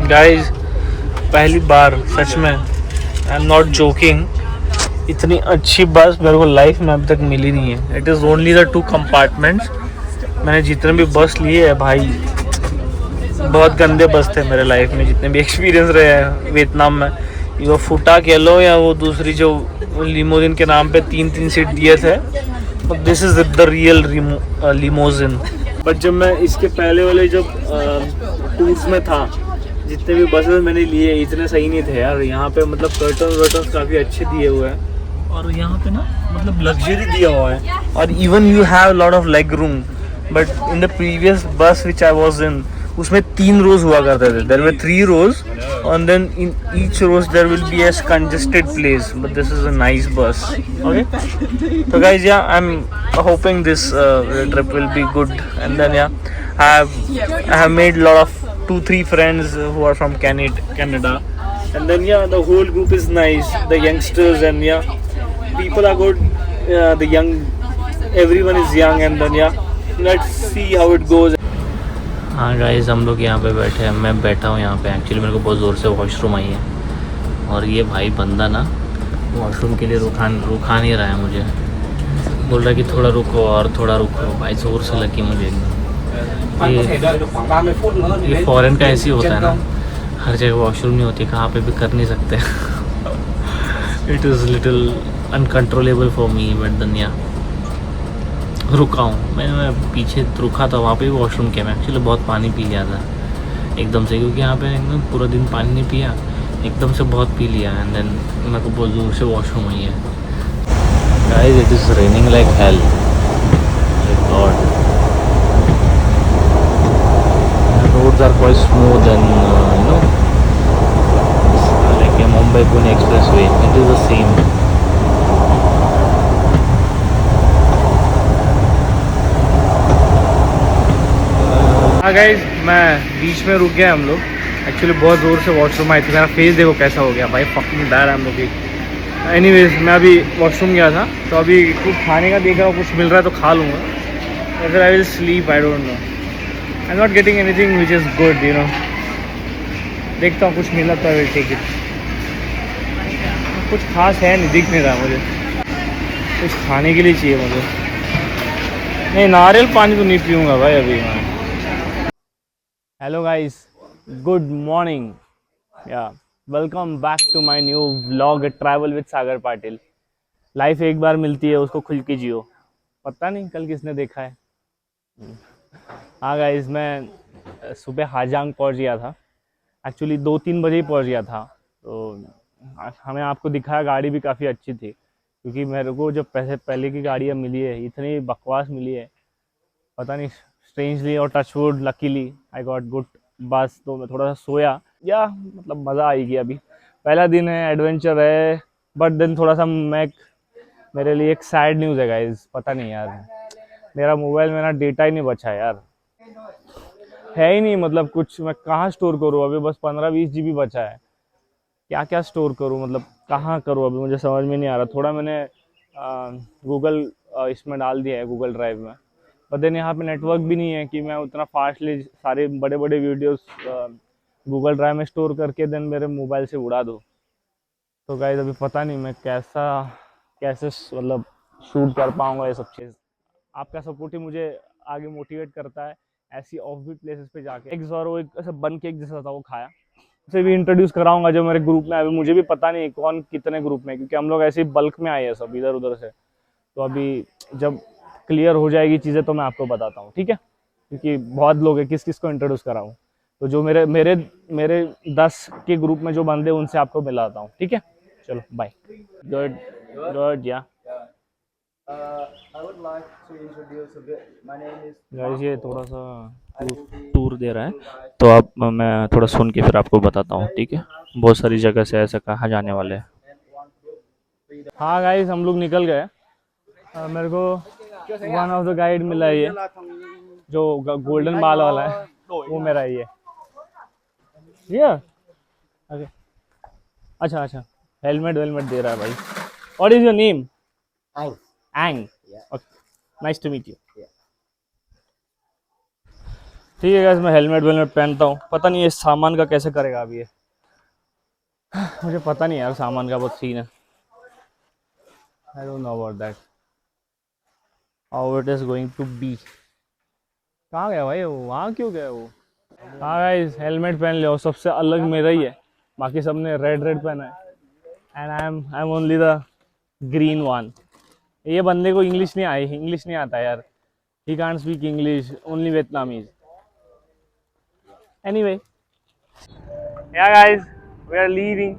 Guys पहली बार सच में, आई am not joking, इतनी अच्छी बस मेरे को लाइफ में अभी तक मिली नहीं है। It is only the 2 compartments. मैंने जितने भी बस लिए है भाई, बहुत गंदे बस थे मेरे लाइफ में, जितने भी एक्सपीरियंस रहे हैं वियतनाम में। वो फुटा कह लो या वो दूसरी जो लिमोजिन के नाम पे 3-3 सीट दिए थे, this is the real limousine. But जब मैं इसके पहले वाले जब टूर्स में था, जितने भी बसेस मैंने लिए इतने सही नहीं थे यार। यहाँ पे मतलब कर्टन वर्टन काफ़ी अच्छे दिए हुए हैं, और यहाँ पे ना मतलब लग्जरी दिया हुआ है, और even you have lot of leg room. But in the previous बस विच आई वॉज इन, उसमें 3 रोज हुआ करते थे। There were 3 rows, and then in each rows there will be a congested place, but this is a nice bus. Okay, so guys, yeah, I'm hoping this trip will be good. And then yeah, I have made a lot of 2-3 friends who are from Canada. And then yeah, the whole group is nice, the youngsters, and yeah, people are good. The young, everyone is young. And then yeah, let's see how it goes. हाँ guys, हम लोग यहाँ पे बैठे हैं। मैं बैठा हूँ यहाँ पे, एक्चुअली मेरे को बहुत ज़ोर से वॉशरूम आई है, और ये भाई बंदा ना वॉशरूम के लिए रुका नहीं रहा है मुझे। बोल रहा है कि थोड़ा रुको और थोड़ा रुको। भाई ज़ोर से लगी मुझे। ये फॉरेन का ऐसी होता है ना, हर जगह वॉशरूम नहीं होती, कहाँ पे भी कर नहीं सकते। It is little uncontrollable for me. But दुनिया रुका हूँ मैं पीछे रुका था, वहाँ पे भी वॉशरूम किया। मैं एक्चुअली बहुत पानी पी लिया था एकदम से, क्योंकि यहाँ पे एकदम पूरा दिन पानी नहीं पिया, एकदम से बहुत पी लिया। एंड देन मेरे को बहुत दूर से वॉशरूम आई है। Guys, it is raining like hell. God, roads are quite smooth and you know, like Mumbai Pune expressway, it is the same. हाँ गाइस, मैं बीच में रुक गया। हम लोग एक्चुअली बहुत ज़ोर से वॉशरूम आई थी। मेरा फेस देखो कैसा हो गया भाई, फकिंग बैड हम लोग की। एनीवेज, मैं अभी वॉशरूम गया था, तो अभी कुछ खाने का देख रहा हूँ, कुछ मिल रहा है तो खा लूँगा, या फिर I will sleep. I don't no, I am not getting anything which is good, you know. देखता हूँ, कुछ मिला तो आई विल टेक इट। कुछ खास है नहीं, दिख नहीं रहा मुझे। कुछ खाने के लिए चाहिए मुझे। नहीं, नारियल पानी तो नहीं पीऊँगा भाई अभी मैं। Hello guys, good morning, yeah welcome back to my new vlog travel with Sagar Patil. Life एक बार मिलती है, उसको खुल के जियो। पता नहीं कल किसने देखा है। हाँ गाइस, मैं सुबह हाजांग पहुंच गया था। एक्चुअली 2-3 बजे ही पहुंच गया था। तो हमें आपको दिखाया, गाड़ी भी काफ़ी अच्छी थी, क्योंकि मेरे को जब पहले की गाड़ियाँ मिली है, इतनी बकवास मिली है, पता नहीं। स्ट्रेंजली और touchwood luckily I got good bus. तो मैं थोड़ा सा सोया, या मतलब मज़ा आएगी। अभी पहला दिन है, एडवेंचर है। बट देन थोड़ा सा मेरे लिए एक सैड न्यूज़ है गाइस। पता नहीं यार, मेरा मोबाइल में ना डेटा ही नहीं बचा है यार, है ही नहीं। मतलब कुछ मैं कहाँ स्टोर करूँ अभी, बस 15-20 GB बचा है। क्या क्या स्टोर करूँ, मतलब कहाँ करूँ अभी, मुझे समझ में नहीं आ रहा। थोड़ा मैंने गूगल इसमें डाल दिया है, गूगल ड्राइव में। पर देन यहाँ पे नेटवर्क भी नहीं है कि मैं उतना फास्टली सारे बड़े बड़े वीडियोस गूगल ड्राइव में स्टोर करके देन मेरे मोबाइल से उड़ा दूँ। तो गाइस, अभी पता नहीं मैं कैसे मतलब शूट कर पाऊँगा ये सब चीज़। आपका सपोर्ट ही मुझे आगे मोटिवेट करता है ऐसी ऑफबीट प्लेसेस पे जाके। एक ज़ोरो एक ऐसा बन केक जैसा था, वो खाया। उसे भी इंट्रोड्यूस कराऊंगा जो मेरे ग्रुप में है। अभी मुझे भी पता नहीं कौन कितने ग्रुप में, क्योंकि हम लोग ऐसे ही बल्क में आए हैं सब इधर उधर से। तो अभी जब क्लियर हो जाएगी चीज़ें तो मैं आपको बताता हूँ, ठीक है? क्योंकि बहुत लोग हैं, किस किस को इंट्रोड्यूस कराऊँ। तो जो मेरे मेरे मेरे 10 के ग्रुप में जो बंदे, उनसे आपको मिलाता हूँ, ठीक है? चलो बाय। गुड गुड या गाइस, ये थोड़ा सा टूर दे रहा है, तो अब मैं थोड़ा सुन के फिर आपको बताता हूँ, ठीक है? बहुत सारी जगह से ऐसा कहाँ जाने वाले हैं। हाँ गाइस, हम लोग निकल गए। मेरे को वन ऑफ द गाइड मिला है, ये जो गोल्डन बाल वाला है, वो मेरा ही है। ओके, अच्छा अच्छा, हेलमेट वेलमेट दे रहा है भाई। What is your name? एंग। Okay, nice to meet you. ठीक है गाइस, मैं हेलमेट वेलमेट पहनता हूँ। पता नहीं ये सामान का कैसे करेगा अभी ये। मुझे पता नहीं यार, सामान का बहुत सीन है। I don't know about that, how it is going to be. कहाँ गया भाई वो, वहाँ क्यों गया वो? हाँ गाइस, हेलमेट पहन लो, सबसे अलग मेरा ही है। बाकी सबने रेड रेड पहना है and I am only the green one. ये बंदे को इंग्लिश नहीं आता यार। He can't speak English, only Vietnamese. Anyway, yeah guys, we are leaving.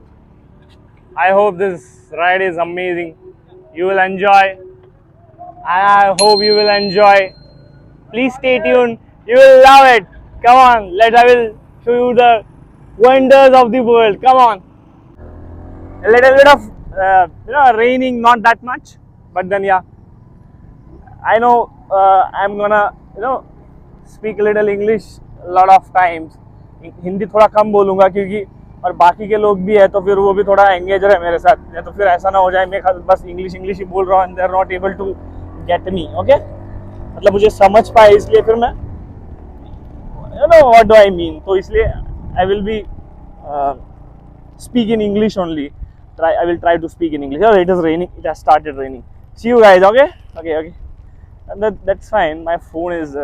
I hope this ride is amazing. You will enjoy. I hope you will enjoy. Please stay tuned. You will love it. Come on, I will show you the wonders of the world. Come on. A little bit of raining, not that much, but then yeah, I know I'm gonna speak a little English a lot of times. Hindi थोड़ा कम बोलूँगा क्योंकि और बाकी के लोग भी है तो फिर वो भी थोड़ा एंगेज रहे मेरे साथ, या तो फिर ऐसा ना हो जाए मैं बस इंग्लिश इंग्लिश ही बोल रहा हूँ and they are not able to get me. Okay, मतलब मुझे समझ पाए, इसलिए फिर मैं व्हाट डू आई मीन, तो इसलिए I will be speak in English only. I will try to speak in English. Oh, it is raining. It has started raining. See you guys. Okay. Okay. And that's fine. My phone is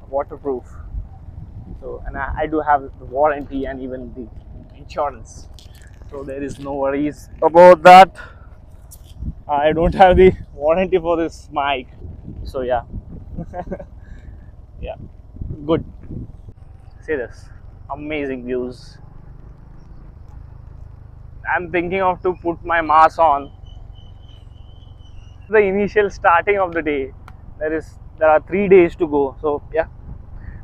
waterproof. So, and I do have the warranty and even the insurance. So there is no worries about that. I don't have the warranty for this mic. So yeah. Yeah. Good. See this. Amazing views. I'm thinking of to put my mask on. The initial starting of the day. There are 3 days to go. So yeah,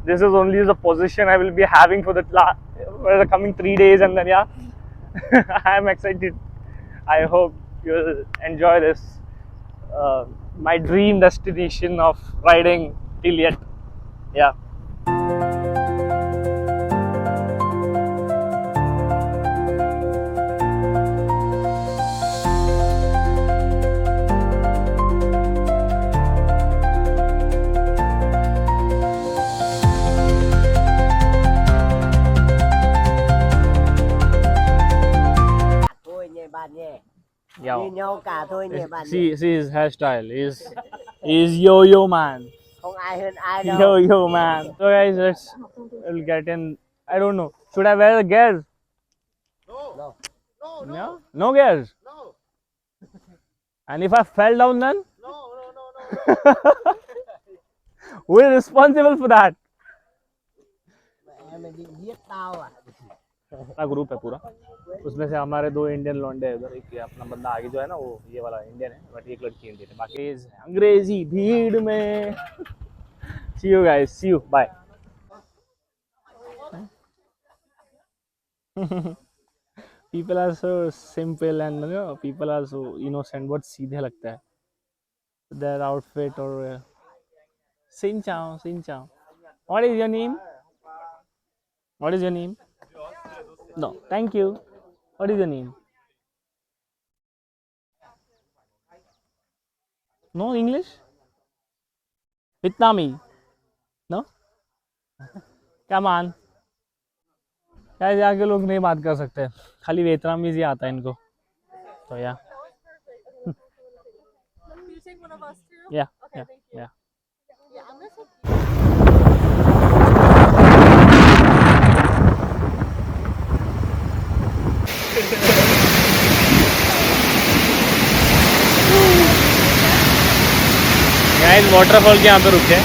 this is only the position I will be having for the coming 3 days, and then yeah, I am excited. I hope you will enjoy this. My dream destination of riding till yet. Yeah. Thôi nhé bạn nhé, Yeah. như nhau cả thôi nhé bạn nhé. See his hairstyle. Is yo-yo man. Không ai hơn ai đâu. Yo-yo man. So guys, we'll get in. I don't know. Should I wear the gears? No. No. No gears. And if I fell down then? Who is responsible for that? Mẹ mày định giết tao à? अपना group है पूरा, उसमें से हमारे 2 Indian लौंडे है उधर, एक अपना बंदा आगे जो है ना वो ये वाला इंडियन है, बट एक लड़की इंडियन है, बाकी अंग्रेजी भीड़ में। See you guys, see you, bye. People are so simple and people are so innocent, बहुत सीधे लगता है देयर आउटफिट और सिन चाओ सिन चाओ। What is your name? What is your name? No, thank you. What is your name? No English? Vietnamese? No? Come on. यार यहाँ के लोग नहीं बात कर सकते, खाली वियतनामीज ही आता है इनको, तो या You take one of us too? या Okay, या thank you. या Yeah, I'm gonna take guys waterfall के यहाँ पे रुके।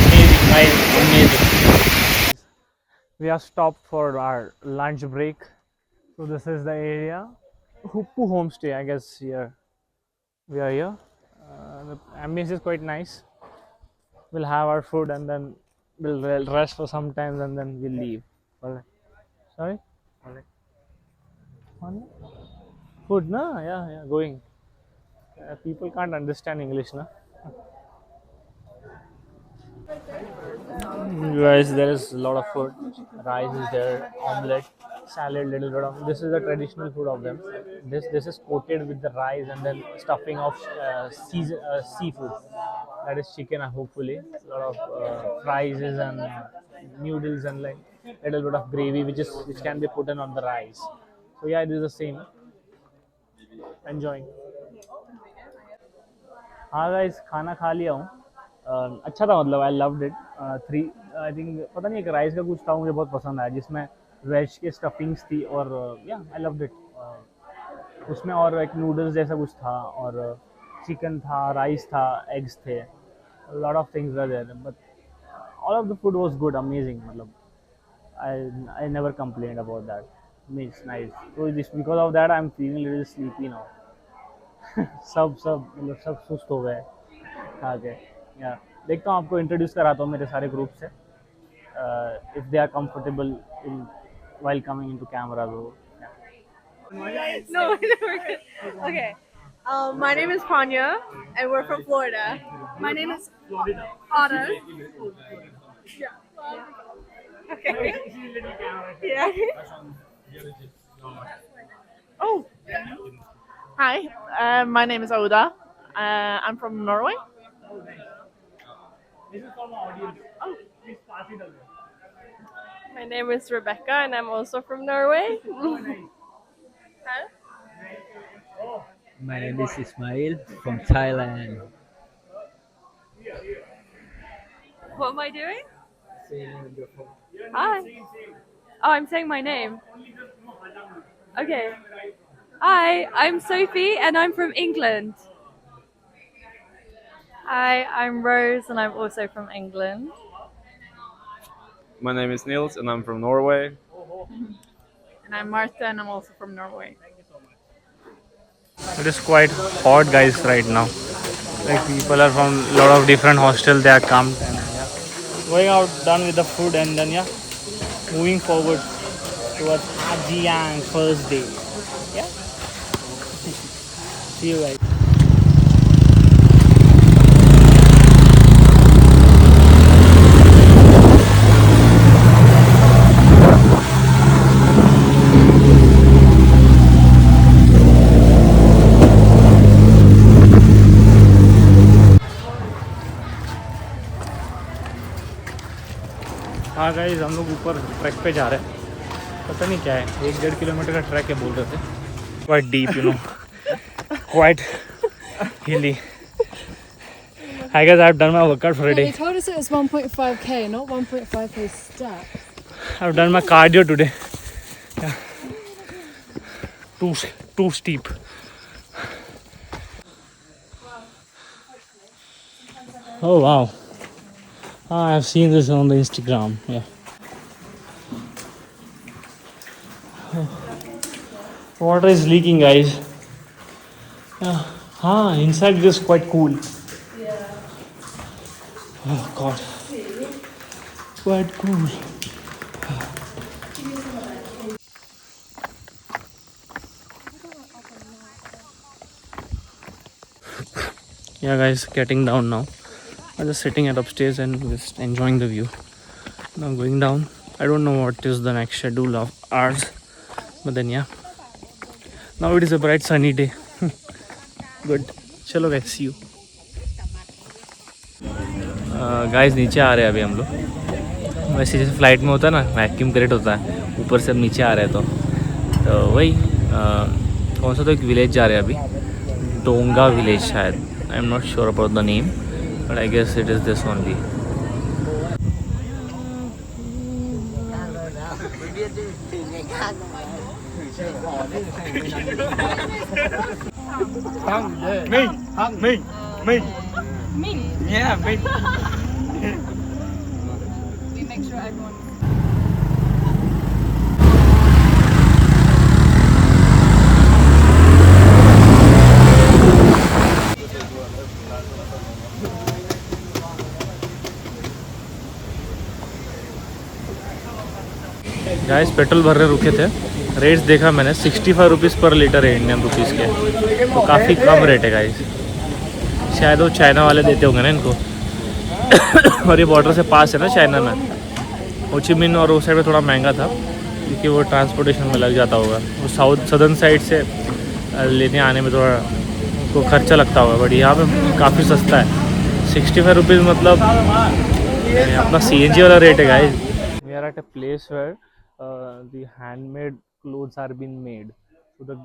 Amazing, guys, amazing. We are stopped for our lunch break. So this is the area, Huppu Homestay, I guess. Here we are here. The ambience is quite nice. We'll have our food and then we'll rest for some time and then we'll leave. Alright. Sorry? Alright. Food, na? Yeah, going. People can't understand English, na? You guys, there is a lot of food. Rice is there, omelette, salad, little bit of. This is the traditional food of them. This is coated with the rice and then stuffing of seafood. That is chicken, hopefully. A lot of fries and noodles and like little bit of gravy, which can be put in on the rice. So yeah, it is the same. Enjoying. हाँ guys खाना खा लिया हूँ अच्छा था मतलब I loved it three I think पता नहीं एक राइस का कुछ था मुझे बहुत पसंद आया जिसमें वेज के स्टफिंग्स थी और या आई लव्ड इट उसमें और एक नूडल्स जैसा कुछ था और चिकन था राइस था एग्स थे lot of things were there but all of the food was good amazing मतलब I never complained about that means nice so this because of that I'm feeling a little sleepy now सब मतलब सब सुस्त हो गए खा के या देखता हूँ आपको इंट्रोड्यूस कराता हूँ मेरे सारे ग्रुप से if they are comfortable in while coming into camera so No, we're good. Okay. My name is Panya, and we're from Florida. My name is Otter. Yeah. Okay. Yeah. Oh. Hi. My name is Oda. I'm from Norway. My name is Rebecca, and I'm also from Norway. Huh? My name is Ismail from Thailand. What am I doing? Hi. Oh, I'm saying my name. Okay. Hi, I'm Sophie and I'm from England. Hi, I'm Rose and I'm also from England. My name is Nils and I'm from Norway. And I'm Martha and I'm also from Norway. it is quite hot guys right now like people are from a lot of different hostels they are come and yeah going out done with the food and then yeah moving forward towards Ajiang first day yeah see you guys हाँ guys हम लोग ऊपर track पे जा रहे हैं पता नहीं क्या है 1-1.5 किलोमीटर का ट्रैक है बोल रहे थे quite deep you know quite हिली I guess I've done my workout for a Yeah, day they told us it was 1.5k, not 1.5k step. I've done my cardio today yeah. too steep oh wow I've seen this on the Instagram yeah water is leaking guys inside it is quite cool oh god quite cool yeah guys getting down now I'm just sitting at upstairs and just enjoying the view now going down I don't know what is the next schedule of ours but then yeah now it is a bright sunny day good chalo guys see you guys नीचे आ रहे हैं अभी हम लोग वैसे जैसे flight में होता है ना वैक्यूम क्रिएट होता है ऊपर से अब नीचे आ रहे हैं तो वही कौन सा तो एक विलेज जा रहे हैं अभी डोंगा विलेज शायद I am not sure about the name but I guess it is this only We make sure everyone. Guys petrol भरने रुके थे रेट्स देखा मैंने 65 रुपीज़ पर लीटर है इंडियन रुपीज़ के तो काफ़ी कम रेट है गाइस शायद वो चाइना वाले देते होंगे ना इनको और ये बॉर्डर से पास है ना चाइना में हो ची मिन और उस साइड में थोड़ा महंगा था क्योंकि वो ट्रांसपोर्टेशन में लग जाता होगा, वो साउथ सदर्न साइड से लेने आने में थोड़ा उनको खर्चा लगता होगा, बट यहाँ पे काफ़ी सस्ता है। 65 रुपीज़ मतलब अपना CNG वाला रेट है guys. We are at a place where the handmade clothes are been made, so the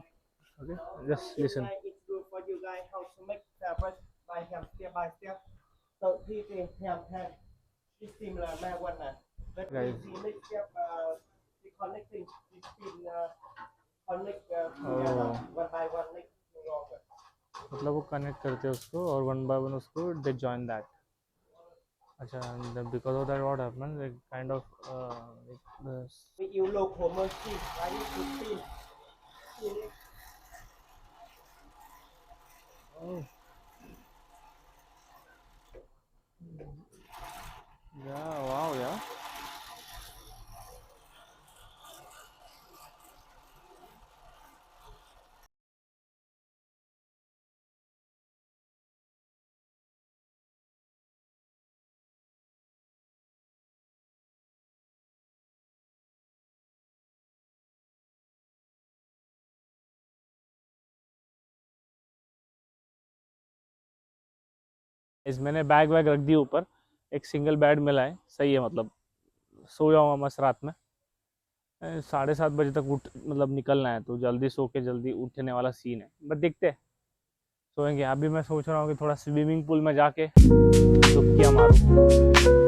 okay just listen. It's good for you guys how to make fabric by hand step by step. So this is hand it's similar to one but we Guys. see next step the connecting between connect Oh. one by one next longer. मतलब वो connect करते हैं उसको और one by one उसको दे join that. अच्छा, because of that what happens एक kind of We use local machine like to spin. या वाओ या इस मैंने बैग वैग रख दी ऊपर, एक सिंगल बेड मिला है, सही है, मतलब सो जाऊँगा मस्त रात में। 7:30 बजे तक उठ मतलब निकलना है, तो जल्दी सो के जल्दी उठने वाला सीन है, बट देखते हैं सोएंगे। अभी मैं सोच रहा हूँ कि थोड़ा स्विमिंग पूल में जाके डुबकियाँ मारूँ।